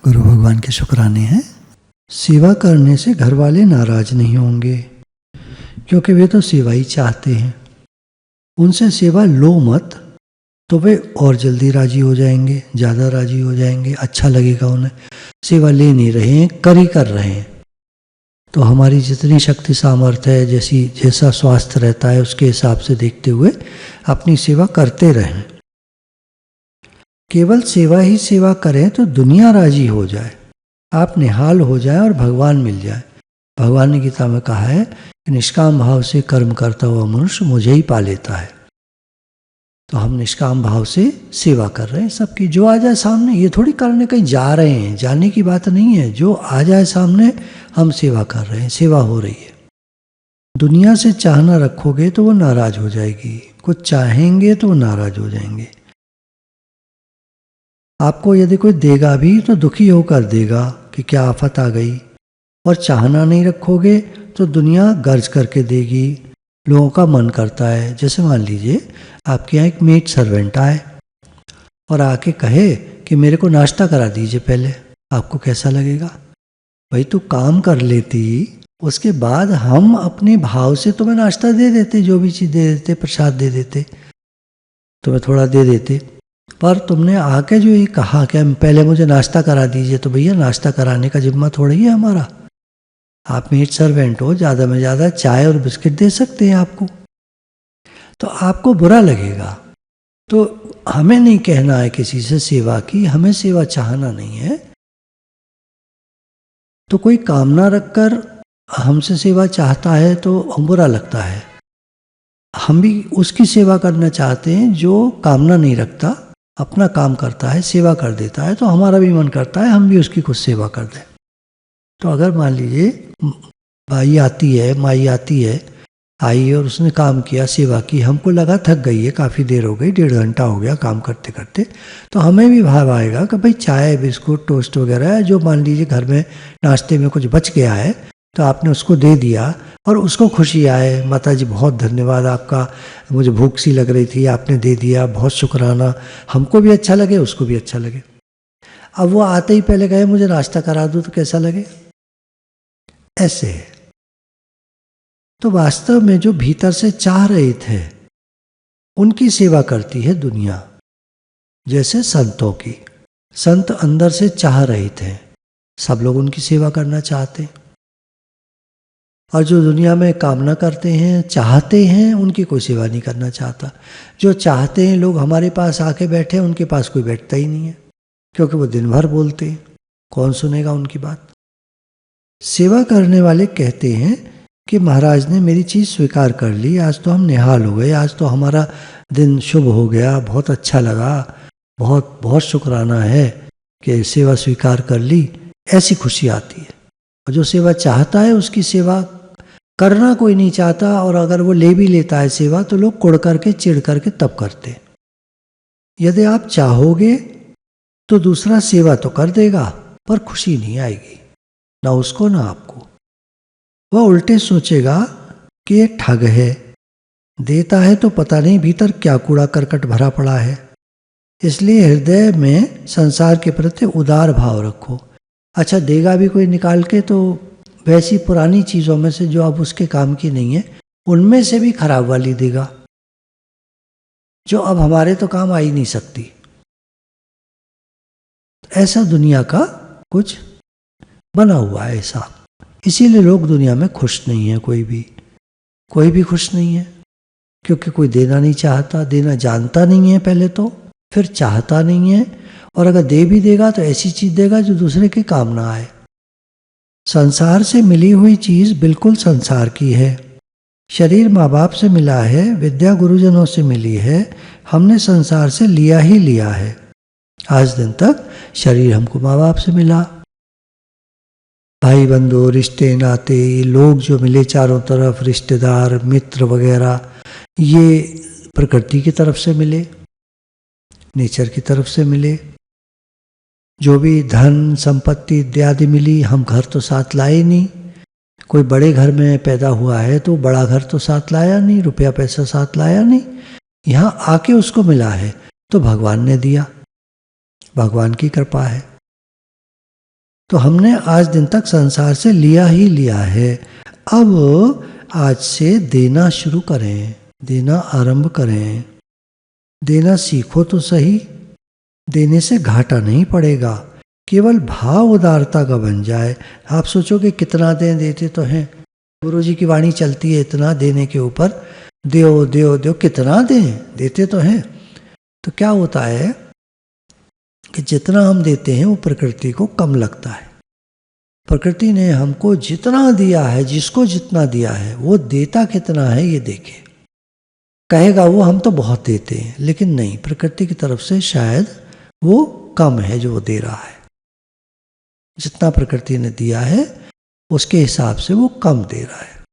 गुरु भगवान के शुक्राने हैं। सेवा करने से घर वाले नाराज नहीं होंगे, क्योंकि वे तो सेवा ही चाहते हैं। उनसे सेवा लो मत, तो वे और जल्दी राजी हो जाएंगे, ज़्यादा राजी हो जाएंगे, अच्छा लगेगा उन्हें। सेवा ले नहीं रहे हैं, कर रहे हैं। तो हमारी जितनी शक्ति सामर्थ्य है, जैसा स्वास्थ्य रहता है, उसके हिसाब से देखते हुए अपनी सेवा करते रहें। केवल सेवा ही सेवा करें तो दुनिया राजी हो जाए, आप निहाल हो जाए और भगवान मिल जाए। भगवान ने गीता में कहा है कि निष्काम भाव से कर्म करता हुआ मनुष्य मुझे ही पा लेता है। तो हम निष्काम भाव से सेवा कर रहे हैं सबकी। जो आ जाए सामने, ये थोड़ी करने कहीं जा रहे हैं, जाने की बात नहीं है। जो आ जाए सामने हम सेवा कर रहे हैं, सेवा हो रही है। दुनिया से चाहना रखोगे तो वो नाराज हो जाएगी, कुछ चाहेंगे तो वो नाराज हो जाएंगे। आपको यदि कोई देगा भी तो दुखी होकर देगा कि क्या आफत आ गई। और चाहना नहीं रखोगे तो दुनिया गर्ज करके देगी। लोगों का मन करता है, जैसे मान लीजिए आपके यहाँ एक मेड सर्वेंट आए और आके कहे कि मेरे को नाश्ता करा दीजिए पहले, आपको कैसा लगेगा? भाई तू काम कर लेती, उसके बाद हम अपने भाव से तुम्हें नाश्ता दे देते, जो भी चीज़ दे देते, प्रसाद दे देते, तुम्हें थोड़ा दे देते। पर तुमने आके जो ये कहा कि पहले मुझे नाश्ता करा दीजिए, तो भैया नाश्ता कराने का जिम्मा थोड़ी है हमारा। आप मेड सर्वेंट हो, ज़्यादा में ज़्यादा चाय और बिस्किट दे सकते हैं आपको, तो आपको बुरा लगेगा। तो हमें नहीं कहना है किसी से सेवा की, हमें सेवा चाहना नहीं है। तो कोई कामना रखकर हमसे सेवा चाहता है तो बुरा लगता है। हम भी उसकी सेवा करना चाहते हैं जो कामना नहीं रखता, अपना काम करता है, सेवा कर देता है। तो हमारा भी मन करता है हम भी उसकी कुछ सेवा कर दें। तो अगर मान लीजिए भाई आती है, माई आती है, आई और उसने काम किया, सेवा की, हमको लगा थक गई है, काफ़ी देर हो गई, 1.5 घंटा हो गया काम करते करते, तो हमें भी भाव आएगा कि भाई चाय बिस्कुट टोस्ट वगैरह है, जो मान लीजिए घर में नाश्ते में कुछ बच गया है तो आपने उसको दे दिया और उसको खुशी आए, माता जी बहुत धन्यवाद आपका, मुझे भूख सी लग रही थी, आपने दे दिया, बहुत शुक्राना। हमको भी अच्छा लगे, उसको भी अच्छा लगे। अब वो आते ही पहले कहे मुझे नाश्ता करा दो, तो कैसा लगे? ऐसे है। तो वास्तव में जो भीतर से चाह रहे थे उनकी सेवा करती है दुनिया। जैसे संतों की, संत अंदर से चाह रहे थे, सब लोग उनकी सेवा करना चाहते हैं। और जो दुनिया में कामना करते हैं, चाहते हैं, उनकी कोई सेवा नहीं करना चाहता। जो चाहते हैं लोग हमारे पास आके बैठे, उनके पास कोई बैठता ही नहीं है, क्योंकि वो दिन भर बोलते हैं, कौन सुनेगा उनकी बात। सेवा करने वाले कहते हैं कि महाराज ने मेरी चीज़ स्वीकार कर ली, आज तो हम निहाल हो गए, आज तो हमारा दिन शुभ हो गया, बहुत अच्छा लगा, बहुत बहुत शुक्राना है कि सेवा स्वीकार कर ली। ऐसी खुशी आती है। और जो सेवा चाहता है उसकी सेवा करना कोई नहीं चाहता, और अगर वो ले भी लेता है सेवा तो लोग कुड़ करके चिढ़ करके तब करते। यदि आप चाहोगे तो दूसरा सेवा तो कर देगा, पर खुशी नहीं आएगी, ना उसको ना आपको। वह उल्टे सोचेगा कि ये ठग है, देता है तो पता नहीं भीतर क्या कूड़ा करकट भरा पड़ा है। इसलिए हृदय में संसार के प्रति उदार भाव रखो। अच्छा देगा भी कोई निकाल के तो वैसी पुरानी चीज़ों में से जो अब उसके काम की नहीं है, उनमें से भी खराब वाली देगा, जो अब हमारे तो काम आ ही नहीं सकती। ऐसा दुनिया का कुछ बना हुआ है ऐसा। इसीलिए लोग दुनिया में खुश नहीं है, कोई भी खुश नहीं है, क्योंकि कोई देना नहीं चाहता, देना जानता नहीं है पहले तो, फिर चाहता नहीं है, और अगर दे भी देगा तो ऐसी चीज़ देगा जो दूसरे के काम ना आए। संसार से मिली हुई चीज़ बिल्कुल संसार की है। शरीर माँ बाप से मिला है, विद्या गुरुजनों से मिली है, हमने संसार से लिया ही लिया है। आज दिन तक शरीर हमको माँ बाप से मिला, भाई बंधु रिश्ते नाते, ये लोग जो मिले चारों तरफ, रिश्तेदार मित्र वगैरह, ये प्रकृति की तरफ से मिले, नेचर की तरफ से मिले। जो भी धन संपत्ति इत्यादि मिली, हम घर तो साथ लाए नहीं। कोई बड़े घर में पैदा हुआ है तो बड़ा घर तो साथ लाया नहीं, रुपया पैसा साथ लाया नहीं, यहाँ आके उसको मिला है तो भगवान ने दिया, भगवान की कृपा है। तो हमने आज दिन तक संसार से लिया ही लिया है। अब आज से देना शुरू करें, देना आरंभ करें। देना सीखो तो सही, देने से घाटा नहीं पड़ेगा। केवल भाव उदारता का बन जाए। आप सोचोगे कितना दें, देते तो हैं, गुरु जी की वाणी चलती है इतना देने के ऊपर, दो दो दो, कितना दें, देते तो हैं। तो क्या होता है कि जितना हम देते हैं वो प्रकृति को कम लगता है। प्रकृति ने हमको जितना दिया है, जिसको जितना दिया है, वो देता कितना है ये देखे। कहेगा वो हम तो बहुत देते हैं, लेकिन नहीं, प्रकृति की तरफ से शायद वो कम है जो वो दे रहा है। जितना प्रकृति ने दिया है उसके हिसाब से वो कम दे रहा है,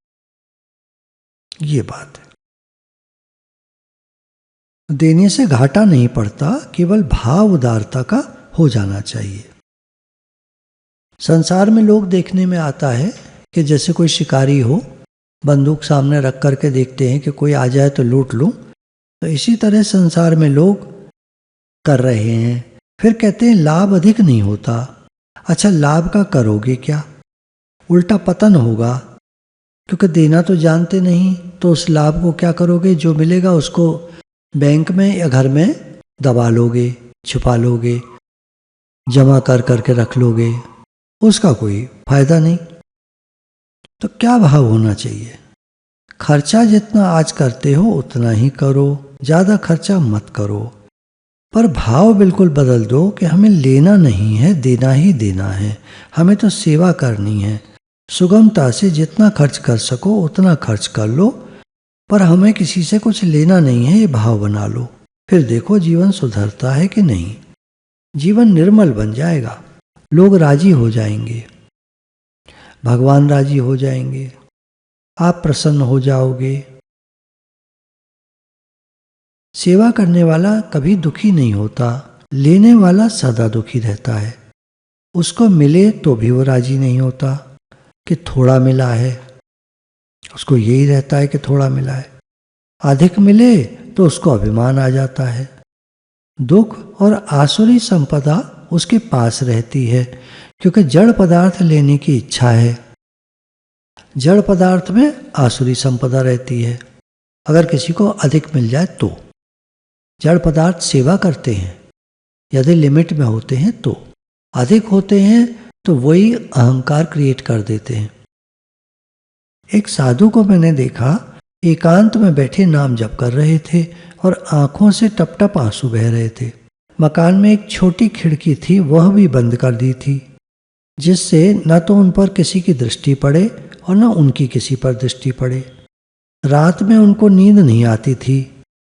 ये बात है। देने से घाटा नहीं पड़ता, केवल भाव उदारता का हो जाना चाहिए। संसार में लोग देखने में आता है कि जैसे कोई शिकारी हो, बंदूक सामने रख करके देखते हैं कि कोई आ जाए तो लूट लूं। तो इसी तरह संसार में लोग कर रहे हैं। फिर कहते हैं लाभ अधिक नहीं होता। अच्छा, लाभ का करोगे क्या? उल्टा पतन होगा, क्योंकि देना तो जानते नहीं। तो उस लाभ को क्या करोगे? जो मिलेगा उसको बैंक में या घर में दबा लोगे, छुपा लोगे, जमा कर करके रख लोगे, उसका कोई फायदा नहीं। तो क्या भाव होना चाहिए? खर्चा जितना आज करते हो उतना ही करो, ज़्यादा खर्चा मत करो। पर भाव बिल्कुल बदल दो कि हमें लेना नहीं है, देना ही देना है। हमें तो सेवा करनी है। सुगमता से जितना खर्च कर सको उतना खर्च कर लो, पर हमें किसी से कुछ लेना नहीं है, ये भाव बना लो। फिर देखो जीवन सुधरता है कि नहीं। जीवन निर्मल बन जाएगा, लोग राजी हो जाएंगे, भगवान राजी हो जाएंगे, आप प्रसन्न हो जाओगे। सेवा करने वाला कभी दुखी नहीं होता, लेने वाला सदा दुखी रहता है। उसको मिले तो भी वो राजी नहीं होता कि थोड़ा मिला है, उसको यही रहता है कि थोड़ा मिला है। अधिक मिले तो उसको अभिमान आ जाता है। दुख और आसुरी संपदा उसके पास रहती है, क्योंकि जड़ पदार्थ लेने की इच्छा है। जड़ पदार्थ में आसुरी संपदा रहती है। अगर किसी को अधिक मिल जाए तो जड़ पदार्थ सेवा करते हैं, यदि लिमिट में होते हैं तो। अधिक होते हैं तो वही अहंकार क्रिएट कर देते हैं। एक साधु को मैंने देखा, एकांत में बैठे नाम जप कर रहे थे और आंखों से टप टप आंसू बह रहे थे। मकान में एक छोटी खिड़की थी, वह भी बंद कर दी थी, जिससे न तो उन पर किसी की दृष्टि पड़े और न उनकी किसी पर दृष्टि पड़े। रात में उनको नींद नहीं आती थी।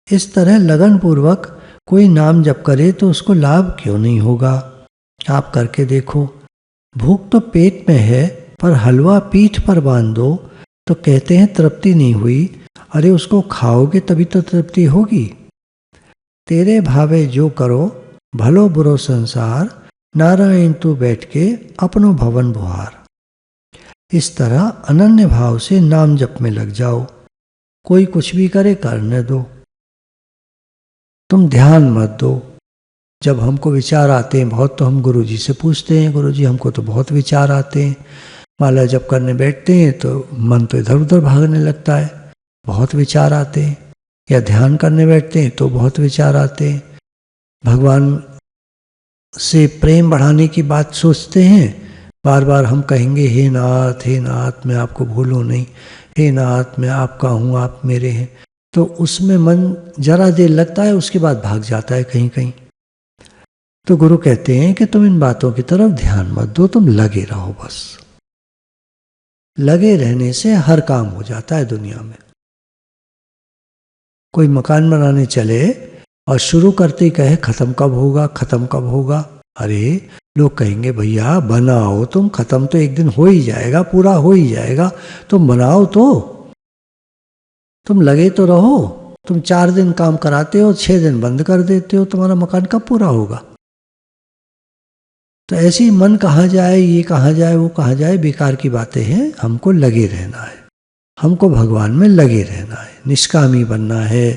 इस तरह लगन पूर्वक कोई नाम जप करे तो उसको लाभ क्यों नहीं होगा? आप करके देखो। भूख तो पेट में है, पर हलवा पीठ पर बांध दो तो कहते हैं तृप्ति नहीं हुई। अरे उसको खाओगे तभी तो तृप्ति होगी। तेरे भावे जो करो, भलो बुरो संसार, नारायण तू बैठ के अपनो भवन बुहार। इस तरह अनन्य भाव से नाम जप में लग जाओ। कोई कुछ भी करे, करने दो, तुम ध्यान मत दो। जब हमको विचार आते हैं बहुत, तो हम गुरुजी से पूछते हैं, गुरुजी हमको तो बहुत विचार आते हैं। माला जप करने बैठते हैं तो मन तो इधर उधर भागने लगता है, बहुत विचार आते हैं। या ध्यान करने बैठते हैं तो बहुत विचार आते हैं। भगवान से प्रेम बढ़ाने की बात सोचते हैं, बार बार हम कहेंगे हे नाथ मैं आपको भूलूं नहीं, हे नाथ मैं आपका हूँ, आप मेरे हैं। तो उसमें मन जरा देर लगता है, उसके बाद भाग जाता है कहीं कहीं। तो गुरु कहते हैं कि तुम इन बातों की तरफ ध्यान मत दो, तुम लगे रहो। बस लगे रहने से हर काम हो जाता है दुनिया में। कोई मकान बनाने चले और शुरू करते ही कहे खत्म कब होगा, खत्म कब होगा। अरे लोग कहेंगे भैया बनाओ तुम, खत्म तो एक दिन हो ही जाएगा, पूरा हो ही जाएगा, तुम बनाओ तो, तुम लगे तो रहो। तुम 4 दिन काम कराते हो, 6 दिन बंद कर देते हो, तुम्हारा मकान कब पूरा होगा? तो ऐसे ही मन कहाँ जाए, ये कहाँ जाए, वो कहाँ जाए, बेकार की बातें हैं। हमको लगे रहना है, हमको भगवान में लगे रहना है, निष्कामी बनना है,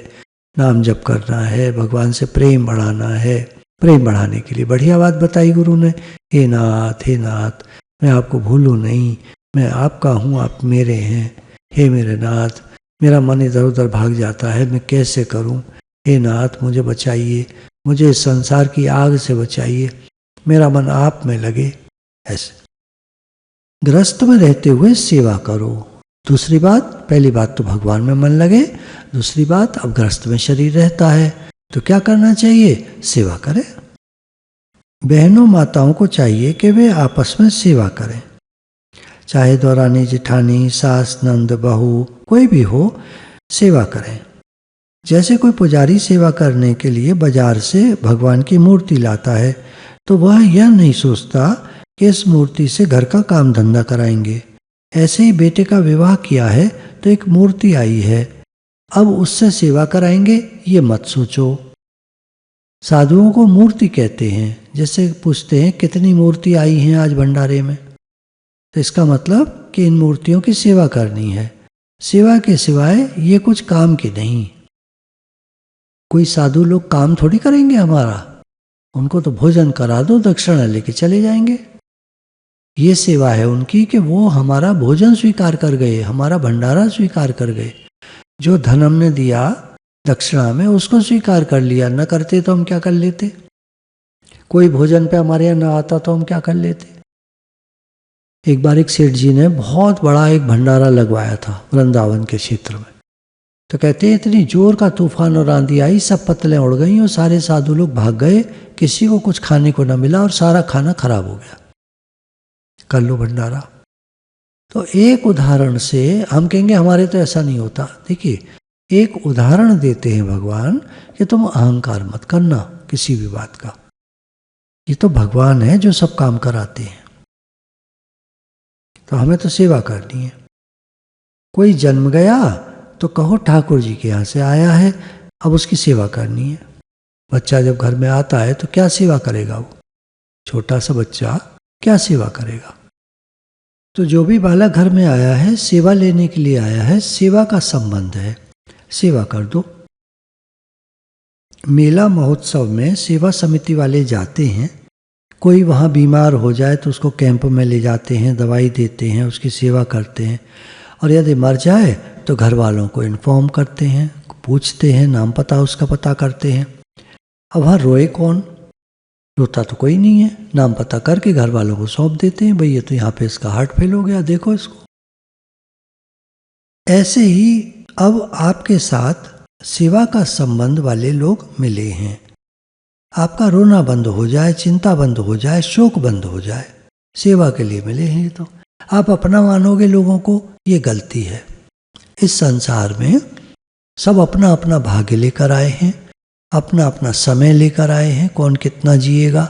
नाम जप करना है, भगवान से प्रेम बढ़ाना है, प्रेम बढ़ाने के लिए बढ़िया बात बताई गुरु ने। हे नाथ मैं आपको भूलूं नहीं, मैं आपका हूँ, आप मेरे हैं। हे मेरे नाथ, मेरा मन इधर उधर भाग जाता है, मैं कैसे करूं? हे नाथ मुझे बचाइए, मुझे इस संसार की आग से बचाइए, मेरा मन आप में लगे। ऐसे गृहस्थ में रहते हुए सेवा करो। दूसरी बात, पहली बात तो भगवान में मन लगे, दूसरी बात अब गृहस्थ में शरीर रहता है तो क्या करना चाहिए? सेवा करें। बहनों माताओं को चाहिए कि वे आपस में सेवा करें, चाहे दौरानी जेठानी सास नंद बहू कोई भी हो, सेवा करें। जैसे कोई पुजारी सेवा करने के लिए बाजार से भगवान की मूर्ति लाता है तो वह यह नहीं सोचता कि इस मूर्ति से घर का काम धंधा कराएंगे। ऐसे ही बेटे का विवाह किया है तो एक मूर्ति आई है, अब उससे सेवा कराएंगे, ये मत सोचो। साधुओं को मूर्ति कहते हैं। जैसे पूछते हैं कितनी मूर्ति आई हैं आज भंडारे में, तो इसका मतलब कि इन मूर्तियों की सेवा करनी है। सेवा के सिवाय ये कुछ काम की नहीं। कोई साधु लोग काम थोड़ी करेंगे हमारा, उनको तो भोजन करा दो, दक्षिणा लेके चले जाएंगे। ये सेवा है उनकी कि वो हमारा भोजन स्वीकार कर गए, हमारा भंडारा स्वीकार कर गए। जो धन हमने दिया दक्षिणा में उसको स्वीकार कर लिया, न करते तो हम क्या कर लेते? कोई भोजन पे हमारे यहाँ न आता तो हम क्या कर लेते? एक बार एक सेठ जी ने बहुत बड़ा एक भंडारा लगवाया था वृंदावन के क्षेत्र में। तो कहते हैं इतनी जोर का तूफान और आंधी आई, सब पत्तलें उड़ गई और सारे साधु लोग भाग गए, किसी को कुछ खाने को न मिला और सारा खाना खराब हो गया। कर लो भंडारा। तो एक उदाहरण से हम कहेंगे हमारे तो ऐसा नहीं होता। देखिए, एक उदाहरण देते हैं भगवान कि तुम अहंकार मत करना किसी भी बात का। ये तो भगवान है जो सब काम कराते हैं, तो हमें तो सेवा करनी है। कोई जन्म गया तो कहो ठाकुर जी के यहाँ से आया है, अब उसकी सेवा करनी है। बच्चा जब घर में आता है तो क्या सेवा करेगा? वो छोटा सा बच्चा क्या सेवा करेगा? तो जो भी बालक घर में आया है सेवा लेने के लिए आया है, सेवा का संबंध है, सेवा कर दो। मेला महोत्सव में सेवा समिति वाले जाते हैं, कोई वहाँ बीमार हो जाए तो उसको कैंप में ले जाते हैं, दवाई देते हैं, उसकी सेवा करते हैं, और यदि मर जाए तो घर वालों को इन्फॉर्म करते हैं, पूछते हैं, नाम पता उसका पता करते हैं। अब वहाँ रोए कौन? रोता तो कोई नहीं है, नाम पता करके घर वालों को सौंप देते हैं, भाई ये तो यहाँ पे इसका हार्ट फेल हो गया, देखो इसको। ऐसे ही अब आपके साथ सेवा का संबंध वाले लोग मिले हैं। आपका रोना बंद हो जाए, चिंता बंद हो जाए, शोक बंद हो जाए, सेवा के लिए मिले हैं। तो आप अपना मानोगे लोगों को, ये गलती है। इस संसार में सब अपना अपना भाग्य लेकर आए हैं, अपना अपना समय लेकर आए हैं। कौन कितना जिएगा,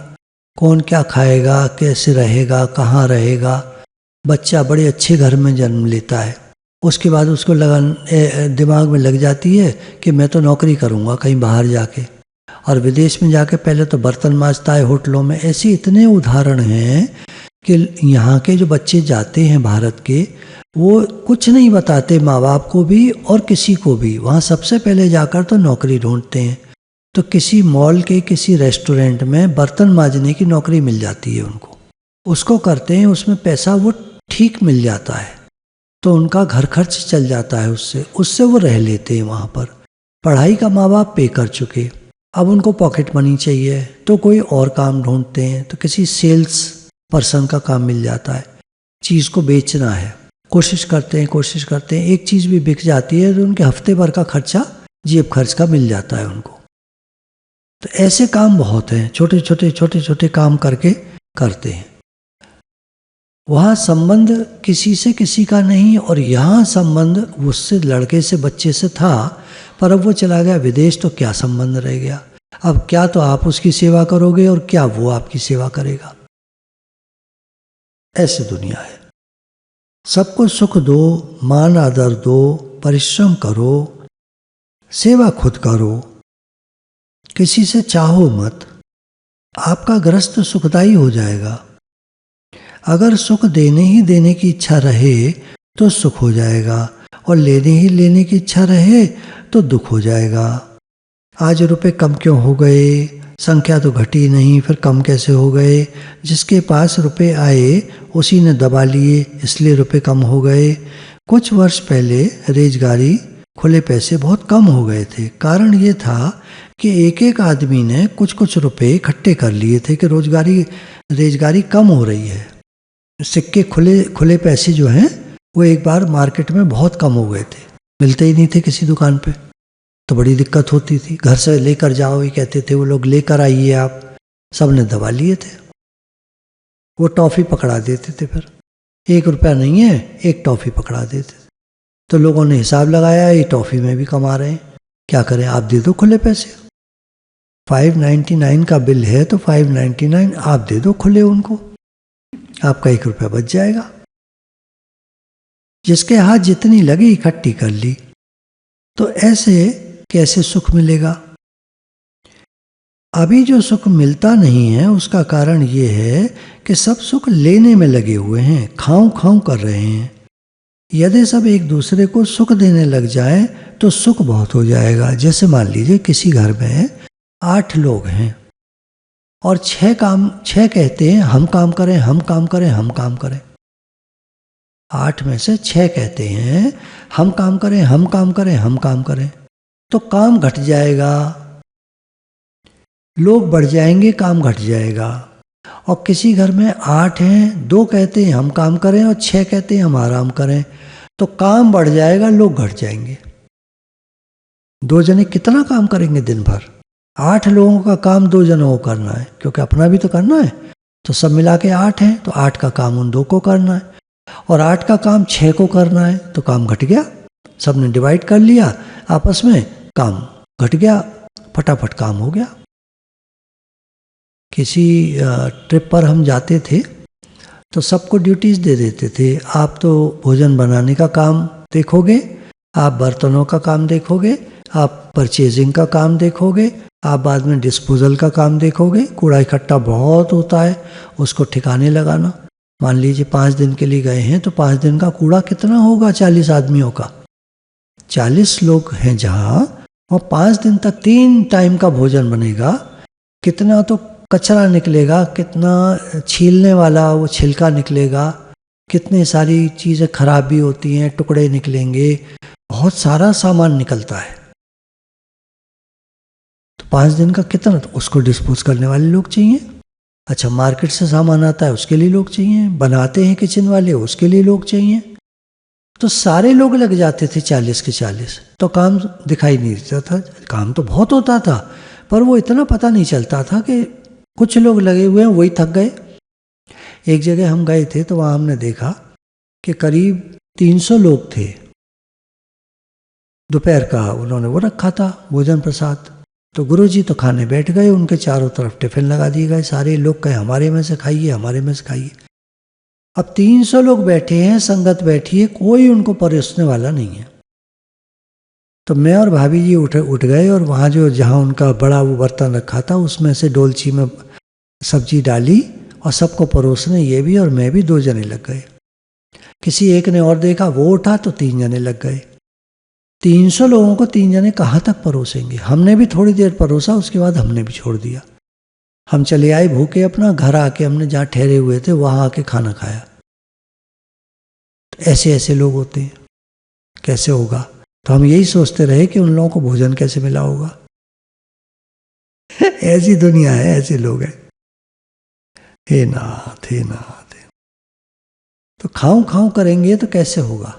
कौन क्या खाएगा, कैसे रहेगा, कहाँ रहेगा। बच्चा बड़े अच्छे घर में जन्म लेता है, उसके बाद उसको दिमाग में लग जाती है कि मैं तो नौकरी करूँगा कहीं बाहर जाके, और विदेश में जाके पहले तो बर्तन मांजता है होटलों में। ऐसे इतने उदाहरण हैं कि यहाँ के जो बच्चे जाते हैं भारत के, वो कुछ नहीं बताते माँ बाप को भी और किसी को भी। वहाँ सबसे पहले जाकर तो नौकरी ढूंढते हैं। तो किसी मॉल के किसी रेस्टोरेंट में बर्तन मांजने की नौकरी मिल जाती है उनको, उसको करते हैं, उसमें पैसा वो ठीक मिल जाता है, तो उनका घर खर्च चल जाता है, उससे वो रह लेते हैं वहाँ पर। पढ़ाई का माँ बाप पे कर चुके, अब उनको पॉकेट मनी चाहिए तो कोई और काम ढूंढते हैं, तो किसी सेल्स पर्सन का काम मिल जाता है, चीज़ को बेचना है, कोशिश करते हैं, एक चीज़ भी बिक जाती है तो उनके हफ्ते भर का खर्चा जेब खर्च का मिल जाता है उनको। तो ऐसे काम बहुत हैं, छोटे छोटे काम करके करते हैं। वहाँ संबंध किसी से किसी का नहीं, और यहाँ संबंध उससे लड़के से बच्चे से था, पर अब वो चला गया विदेश, तो क्या संबंध रह गया? अब क्या तो आप उसकी सेवा करोगे और क्या वो आपकी सेवा करेगा? ऐसी दुनिया है। सबको सुख दो, मान आदर दो, परिश्रम करो, सेवा खुद करो, किसी से चाहो मत, आपका गृहस्थ सुखदायी हो जाएगा। अगर सुख देने की इच्छा रहे तो सुख हो जाएगा, और लेने की इच्छा रहे तो दुख हो जाएगा। आज रुपए कम क्यों हो गए, संख्या तो घटी नहीं, फिर कम कैसे हो गए? जिसके पास रुपए आए उसी ने दबा लिए, इसलिए रुपए कम हो गए। कुछ वर्ष पहले रेजगारी खुले पैसे बहुत कम हो गए थे। कारण ये था कि एक एक आदमी ने कुछ कुछ रुपए इकट्ठे कर लिए थे कि रेजगारी कम हो रही है। सिक्के खुले पैसे जो हैं वो एक बार मार्केट में बहुत कम हो गए थे, मिलते ही नहीं थे किसी दुकान पे, तो बड़ी दिक्कत होती थी। घर से लेकर जाओ ये कहते थे वो लोग, लेकर आइए आप। सब ने दबा लिए थे। वो टॉफ़ी पकड़ा देते थे, फिर 1 रुपया नहीं है, एक टॉफ़ी पकड़ा देते थे। तो लोगों ने हिसाब लगाया, ये टॉफ़ी में भी कमा रहे हैं, क्या करें, आप दे दो खुले पैसे। 599 का बिल है तो 599 आप दे दो खुले उनको, आपका 1 रुपया बच जाएगा। जिसके हाथ जितनी लगी इकट्ठी कर ली। तो ऐसे कैसे सुख मिलेगा? अभी जो सुख मिलता नहीं है उसका कारण ये है कि सब सुख लेने में लगे हुए हैं, खाऊं खाऊं कर रहे हैं। यदि सब एक दूसरे को सुख देने लग जाए तो सुख बहुत हो जाएगा। जैसे मान लीजिए किसी घर में 8 लोग हैं और 6 कहते हैं हम काम करें, हम काम करें, हम काम करें। 8 में से 6 कहते हैं हम काम करें, हम काम करें, हम काम करें, तो काम घट जाएगा, लोग बढ़ जाएंगे, काम घट जाएगा। और किसी घर में 8 हैं, 2 कहते हैं हम काम करें और 6 कहते हैं हम आराम करें, तो काम बढ़ जाएगा, लोग घट जाएंगे। 2 जने कितना काम करेंगे दिन भर? 8 लोगों का काम 2 जनों को करना है, क्योंकि अपना भी तो करना है। तो सब मिला के 8 हैं, तो 8 का काम उन 2 को करना है, और 8 का काम 6 को करना है, तो काम घट गया। सबने डिवाइड कर लिया आपस में, काम घट गया, फटाफट काम हो गया। किसी ट्रिप पर हम जाते थे तो सबको ड्यूटीज़ दे देते थे। आप तो भोजन बनाने का काम देखोगे, आप बर्तनों का काम देखोगे, आप परचेजिंग का काम देखोगे, आप बाद में डिस्पोजल का काम देखोगे। कूड़ा इकट्ठा बहुत होता है, उसको ठिकाने लगाना। मान लीजिए 5 दिन के लिए गए हैं तो 5 दिन का कूड़ा कितना होगा? 40 आदमियों का। 40 लोग हैं जहाँ, और 5 दिन तक 3 टाइम का भोजन बनेगा, कितना तो कचरा निकलेगा, कितना छीलने वाला वो छिलका निकलेगा, कितनी सारी चीज़ें खराब भी होती हैं, टुकड़े निकलेंगे, बहुत सारा सामान निकलता है। तो 5 दिन का कितना, तो उसको डिस्पोज करने वाले लोग चाहिए। अच्छा, मार्केट से सामान आता है उसके लिए लोग चाहिए, बनाते हैं किचन वाले उसके लिए लोग चाहिए। तो सारे लोग लग जाते थे 40 के 40, तो काम दिखाई नहीं देता था। काम तो बहुत होता था पर वो इतना पता नहीं चलता था कि कुछ लोग लगे हुए हैं वही थक गए। एक जगह हम गए थे तो वहाँ हमने देखा कि करीब 300 लोग थे। दोपहर का उन्होंने वो रखा था भोजन प्रसाद, तो गुरुजी तो खाने बैठ गए, उनके चारों तरफ टिफिन लगा दिए गए। सारे लोग कहे हमारे में से खाइए, हमारे में से खाइए। अब 300 लोग बैठे हैं, संगत बैठी है, कोई उनको परोसने वाला नहीं है। तो मैं और भाभी जी उठ गए और वहाँ जहाँ उनका बड़ा वो बर्तन रखा था उसमें से डोलची में सब्जी डाली और सबको परोसने, ये भी और मैं भी 2 जने लग गए। किसी एक ने और देखा, वो उठा तो 3 जने लग गए। 300 लोगों को 3 जने कहाँ तक परोसेंगे? हमने भी थोड़ी देर परोसा, उसके बाद हमने भी छोड़ दिया। हम चले आए भूखे, अपना घर आके हमने जहाँ ठहरे हुए थे वहाँ आके खाना खाया। तो ऐसे ऐसे लोग होते हैं, कैसे होगा? तो हम यही सोचते रहे कि उन लोगों को भोजन कैसे मिला होगा। ऐसी दुनिया है, ऐसे लोग हैं। हे नाथ, हे नाथ। तो खाऊं खाऊं करेंगे तो कैसे होगा?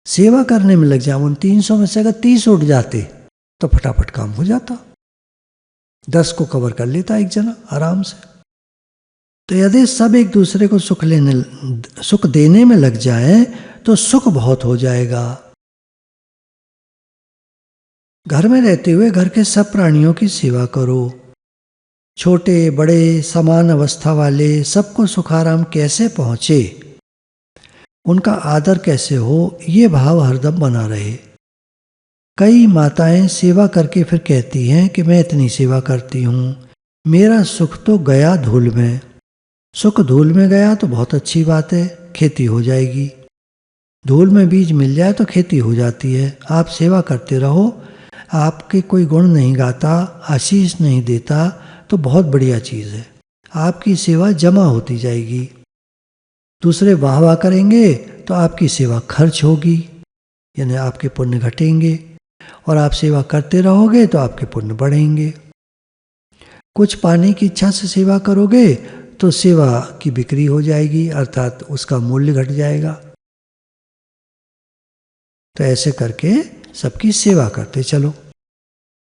सेवा करने में लग जाओ। उन 300 में से अगर 30 उठ जाते तो फटाफट काम हो जाता, 10 को कवर कर लेता एक जना आराम से। तो यदि सब एक दूसरे को सुख देने में लग जाए तो सुख बहुत हो जाएगा। घर में रहते हुए घर के सब प्राणियों की सेवा करो, छोटे बड़े समान अवस्था वाले सबको सुखाराम कैसे पहुँचे, उनका आदर कैसे हो, ये भाव हरदम बना रहे। कई माताएं सेवा करके फिर कहती हैं कि मैं इतनी सेवा करती हूँ, मेरा सुख तो गया धूल में। सुख धूल में गया तो बहुत अच्छी बात है, खेती हो जाएगी। धूल में बीज मिल जाए तो खेती हो जाती है। आप सेवा करते रहो, आपके कोई गुण नहीं गाता, आशीष नहीं देता, तो बहुत बढ़िया चीज़ है। आपकी सेवा जमा होती जाएगी। दूसरे वाह वाह करेंगे तो आपकी सेवा खर्च होगी, यानी आपके पुण्य घटेंगे, और आप सेवा करते रहोगे तो आपके पुण्य बढ़ेंगे। कुछ पाने की इच्छा से सेवा करोगे तो सेवा की बिक्री हो जाएगी, अर्थात उसका मूल्य घट जाएगा। तो ऐसे करके सबकी सेवा करते चलो।